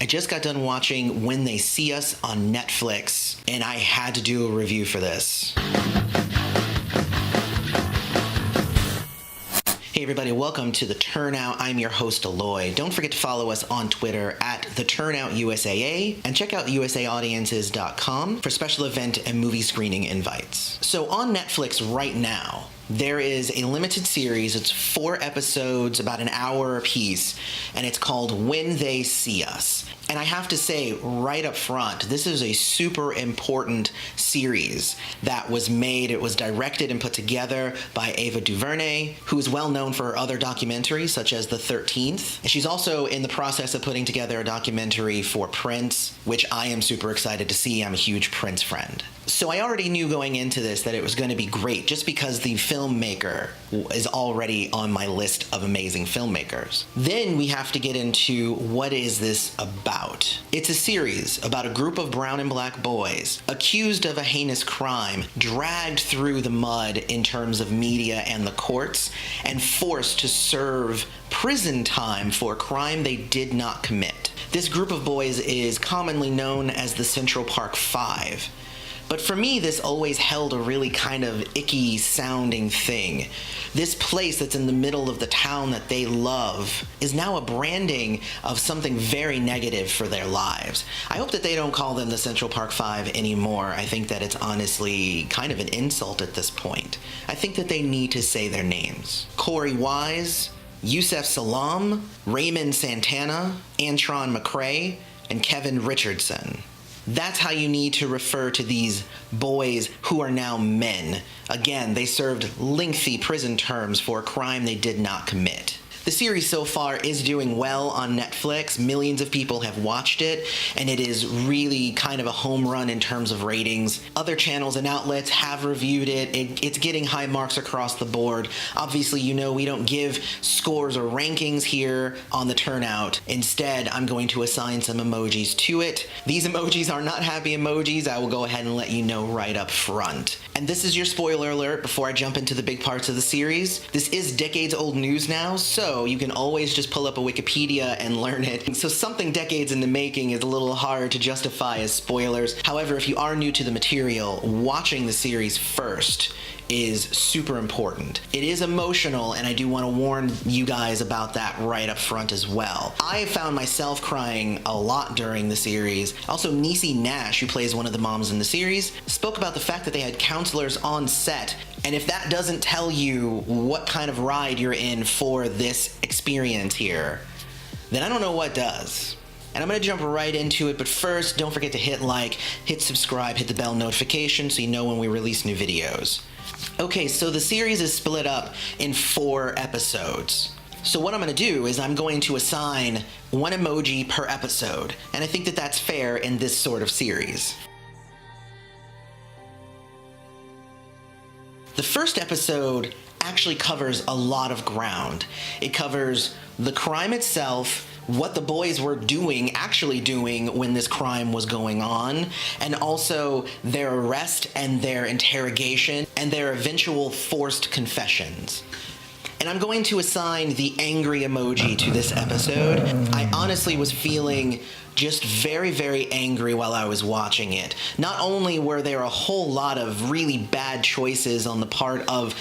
I just got done watching When They See Us on Netflix, and I had to do a review for this. Hey everybody, welcome to The Turnout. I'm your host, Aloy. Don't forget to follow us on Twitter at TheTurnoutUSAA, and check out usaaudiences.com for special event and movie screening invites. So on Netflix right now, there is a limited series. It's 4 episodes, about an hour apiece, and it's called When They See Us. And I have to say right up front, this is a super important series that was made. It was directed and put together by Ava Duvernay, who is well known for her other documentaries, such as The 13th. And she's also in the process of putting together a documentary for Prince, which I am super excited to see. I'm a huge Prince friend. So I already knew going into this that it was going to be great, just because the filmmaker is already on my list of amazing filmmakers. Then we have to get into what is this about. It's a series about a group of brown and black boys accused of a heinous crime, dragged through the mud in terms of media and the courts, and forced to serve prison time for a crime they did not commit. This group of boys is commonly known as the Central Park Five. But for me, this always held a really kind of icky sounding thing. This place that's in the middle of the town that they love is now a branding of something very negative for their lives. I hope that they don't call them the Central Park Five anymore. I think that it's honestly kind of an insult at this point. I think that they need to say their names. Korey Wise, Yusef Salaam, Raymond Santana, Antron McCray, and Kevin Richardson. That's how you need to refer to these boys who are now men. Again, they served lengthy prison terms for a crime they did not commit. The series so far is doing well on Netflix. Millions of people have watched it, and it is really kind of a home run in terms of ratings. Other channels and outlets have reviewed it. It's getting high marks across the board. Obviously, you know we don't give scores or rankings here on The Turnout. Instead, I'm going to assign some emojis to it. These emojis are not happy emojis. I will go ahead and let you know right up front. And this is your spoiler alert before I jump into the big parts of the series. This is decades old news now, so you can always just pull up a Wikipedia and learn it. So something decades in the making is a little hard to justify as spoilers. However, if you are new to the material, watching the series first is super important. It is emotional, and I do want to warn you guys about that right up front as well. I found myself crying a lot during the series. Also, Niecy Nash, who plays one of the moms in the series, spoke about the fact that they had counselors on set. And if that doesn't tell you what kind of ride you're in for this experience here, then I don't know what does. And I'm going to jump right into it, but first, don't forget to hit like, hit subscribe, hit the bell notification so you know when we release new videos. Okay, so the series is split up in 4 episodes. So what I'm going to do is I'm going to assign 1 emoji per episode, and I think that that's fair in this sort of series. The first episode actually covers a lot of ground. It covers the crime itself, what the boys were actually doing when this crime was going on, and also their arrest and their interrogation and their eventual forced confessions. And I'm going to assign the angry emoji to this episode. I honestly was feeling just very, very angry while I was watching it. Not only were there a whole lot of really bad choices on the part of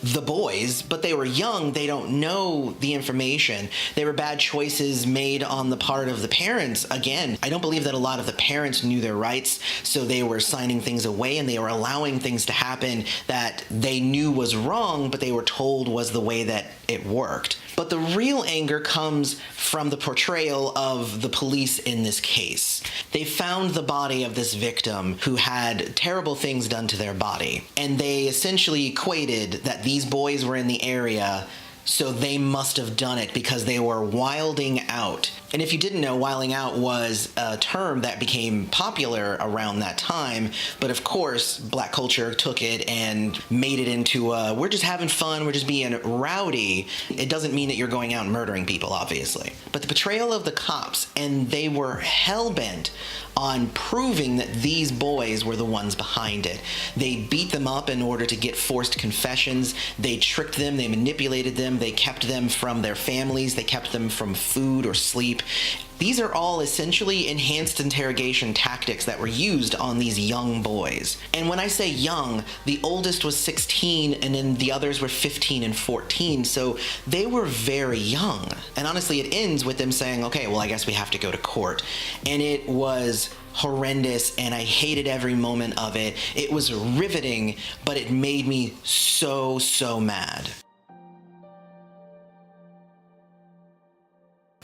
the boys, but they were young, they don't know the information. There were bad choices made on the part of the parents. Again, I don't believe that a lot of the parents knew their rights, so they were signing things away and they were allowing things to happen that they knew was wrong, but they were told was the way that it worked. But the real anger comes from the portrayal of the police in this case. They found the body of this victim who had terrible things done to their body, and they essentially equated that these boys were in the area, so they must have done it because they were wilding out. And if you didn't know, wilding out was a term that became popular around that time, but of course, black culture took it and made it into we're just having fun, we're just being rowdy. It doesn't mean that you're going out and murdering people, obviously. But the portrayal of the cops, and they were hell-bent on proving that these boys were the ones behind it. They beat them up in order to get forced confessions. They tricked them, they manipulated them, they kept them from their families, they kept them from food or sleep. tape. These are all essentially enhanced interrogation tactics that were used on these young boys. And when I say young, the oldest was 16 and then the others were 15 and 14, so they were very young. And honestly, it ends with them saying, okay, well, I guess we have to go to court. And it was horrendous, and I hated every moment of it. It was riveting, but it made me so mad.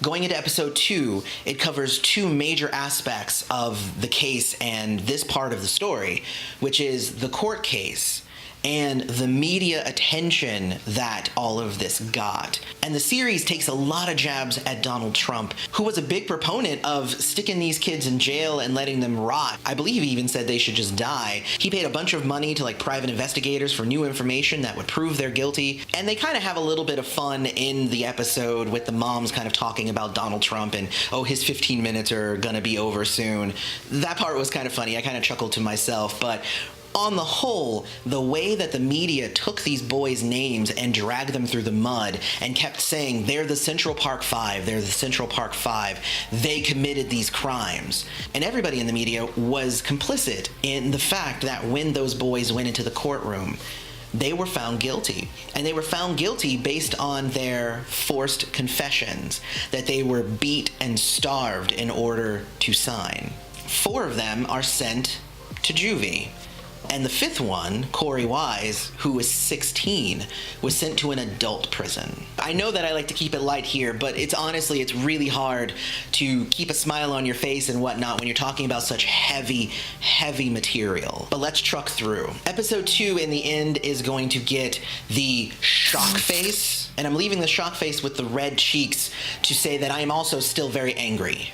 Going into episode 2, it covers two major aspects of the case and this part of the story, which is the court case and the media attention that all of this got. And the series takes a lot of jabs at Donald Trump, who was a big proponent of sticking these kids in jail and letting them rot. I believe he even said they should just die. He paid a bunch of money to private investigators for new information that would prove they're guilty. And they kind of have a little bit of fun in the episode with the moms kind of talking about Donald Trump and, oh, his 15 minutes are gonna be over soon. That part was kind of funny. I kind of chuckled to myself, but on the whole, the way that the media took these boys' names and dragged them through the mud and kept saying, they're the Central Park Five, they're the Central Park Five, they committed these crimes. And everybody in the media was complicit in the fact that when those boys went into the courtroom, they were found guilty. And they were found guilty based on their forced confessions, that they were beat and starved in order to sign. 4 of them are sent to juvie. And the 5th one, Korey Wise, who was 16, was sent to an adult prison. I know that I like to keep it light here, but it's really hard to keep a smile on your face and whatnot when you're talking about such heavy material. But let's truck through. Episode 2 in the end is going to get the shock face, and I'm leaving the shock face with the red cheeks to say that I am also still very angry.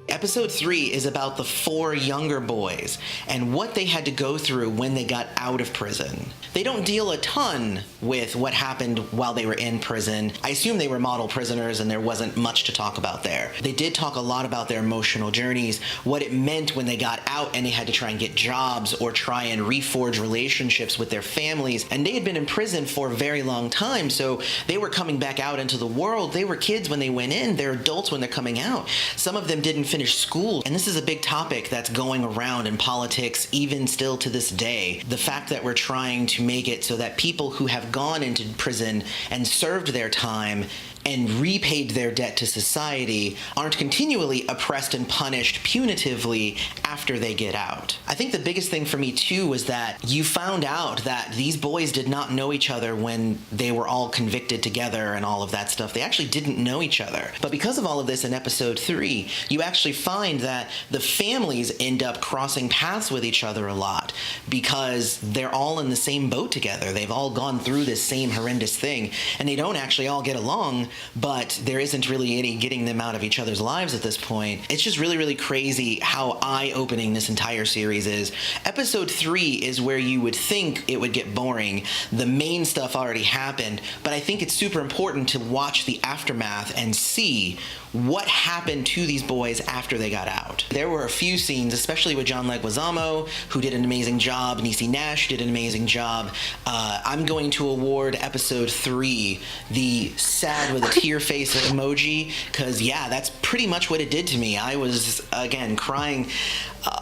Episode 3 is about the 4 younger boys and what they had to go through when they got out of prison. They don't deal a ton with what happened while they were in prison. I assume they were model prisoners and there wasn't much to talk about there. They did talk a lot about their emotional journeys, what it meant when they got out and they had to try and get jobs or try and reforge relationships with their families. And they had been in prison for a very long time, so they were coming back out into the world. They were kids when they went in. They're adults when they're coming out. Some of them didn't finish school. And this is a big topic that's going around in politics even still to this day. The fact that we're trying to make it so that people who have gone into prison and served their time and repaid their debt to society aren't continually oppressed and punished punitively after they get out. I think the biggest thing for me too was that you found out that these boys did not know each other when they were all convicted together and all of that stuff. They actually didn't know each other. But because of all of this in episode 3, you actually find that the families end up crossing paths with each other a lot because they're all in the same boat together. They've all gone through this same horrendous thing and they don't actually all get along, but there isn't really any getting them out of each other's lives at this point. It's just really crazy how eye-opening this entire series is. Episode 3 is where you would think it would get boring. The main stuff already happened, but I think it's super important to watch the aftermath and see what happened to these boys after they got out. There were a few scenes, especially with John Leguizamo, who did an amazing job. Niecy Nash did an amazing job. I'm going to award episode 3 the sad with a tear face emoji, because yeah, that's pretty much what it did to me. I was, again, crying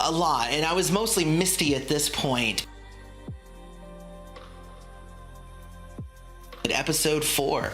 a lot, and I was mostly misty at this point. At episode 4,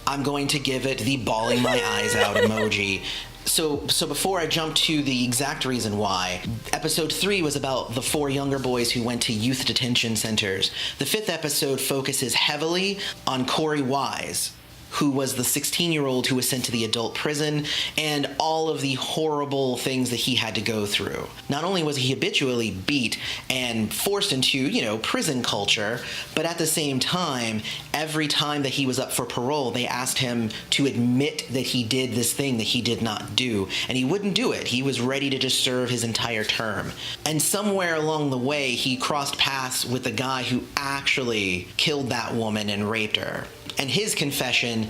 I'm going to give it the bawling my eyes out emoji. So before I jump to the exact reason why, episode 3 was about the 4 younger boys who went to youth detention centers. The 5th episode focuses heavily on Korey Wise, who was the 16-year-old who was sent to the adult prison, and all of the horrible things that he had to go through. Not only was he habitually beat and forced into, prison culture, but at the same time, every time that he was up for parole, they asked him to admit that he did this thing that he did not do, and he wouldn't do it. He was ready to just serve his entire term. And somewhere along the way, he crossed paths with the guy who actually killed that woman and raped her. And his confession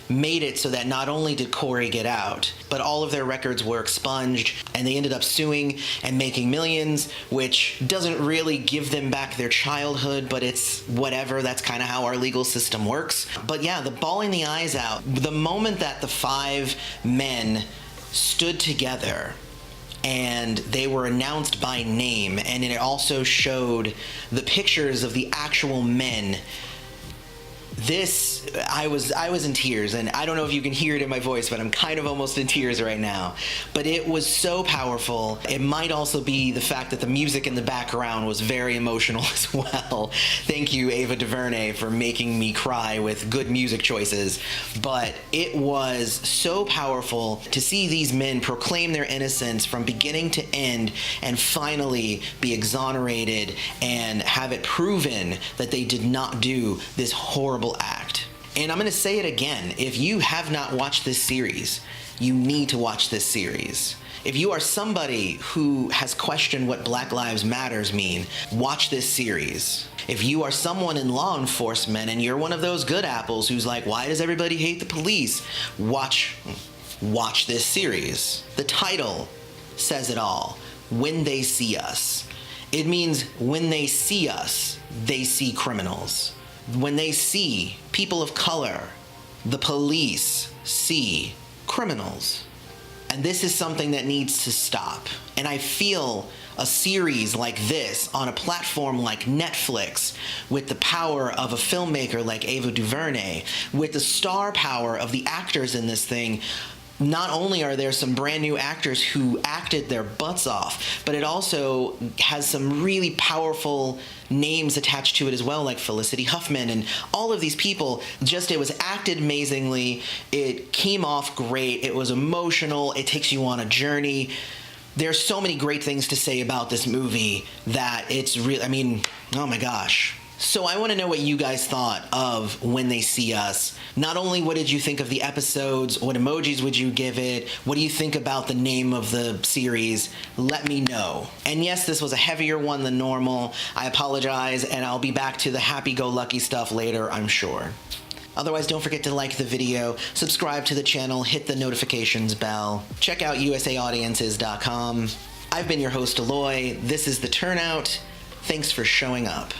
made it so that not only did Korey get out, but all of their records were expunged, and they ended up suing and making millions, which doesn't really give them back their childhood, but it's whatever. That's kind of how our legal system works. But yeah, the bawling the eyes out, the moment that the 5 men stood together and they were announced by name, and it also showed the pictures of the actual men. This, I was in tears, and I don't know if you can hear it in my voice, but I'm kind of almost in tears right now. But it was so powerful. It might also be the fact that the music in the background was very emotional as well. Thank you, Ava Duvernay, for making me cry with good music choices. But it was so powerful to see these men proclaim their innocence from beginning to end and finally be exonerated and have it proven that they did not do this horrible act. And I'm going to say it again. If you have not watched this series, you need to watch this series. If you are somebody who has questioned what Black Lives Matters mean, watch this series. If you are someone in law enforcement and you're one of those good apples who's like, why does everybody hate the police? Watch this series. The title says it all. When they see us. It means when they see us, they see criminals. When they see people of color, the police see criminals. And this is something that needs to stop. And I feel a series like this on a platform like Netflix, with the power of a filmmaker like Ava Duvernay, with the star power of the actors in this thing. Not only are there some brand new actors who acted their butts off, but it also has some really powerful names attached to it as well, like Felicity Huffman and all of these people. Just, it was acted amazingly. It came off great. It was emotional. It takes you on a journey. There's so many great things to say about this movie that it's really, I mean, oh my gosh. So I want to know what you guys thought of When They See Us. Not only what did you think of the episodes, what emojis would you give it, what do you think about the name of the series? Let me know. And yes, this was a heavier one than normal. I apologize, and I'll be back to the happy-go-lucky stuff later, I'm sure. Otherwise, don't forget to like the video, subscribe to the channel, hit the notifications bell, check out usaaudiences.com. I've been your host, Aloy. This is The Turnout. Thanks for showing up.